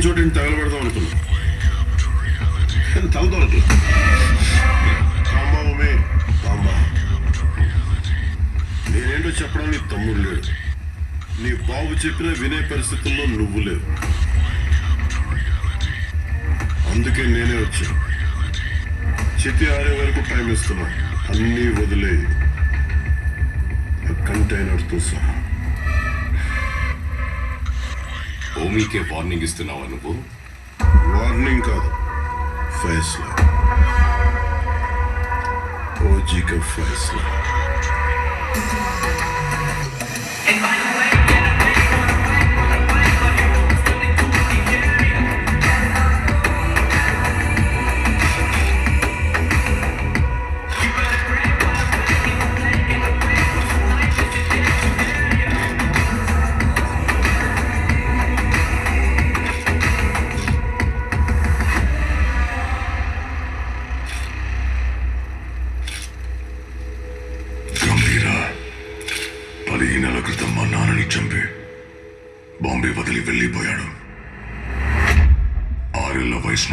దొరికిన చోట తగలబెడదాం అనుకున్నా. తలదొరకలా. కాంబామే కాంబా, నేనేంటో చెప్పడానికి తమ్ముడు లేడు. నీ బాబు చెప్పినా వినే పరిస్థితుల్లో నువ్వు లేవు. అందుకే నేనే వచ్చాను. చితి ఆరే వరకు టైం ఇస్తున్నా. అన్నీ వదిలే, కంటైనర్తో సహా. ఓమీకే వార్నింగ్ ఇస్తున్నావా నువ్వు? వార్నింగ్ కాదు, ఫైస్లా. ఓజీ కా ఫైస్లా. గంభీర 15 నెలల క్రితం మా నాన్నని చంపి బాంబే వదిలి వెళ్ళిపోయాడు. 6 ఏళ్ల వయసు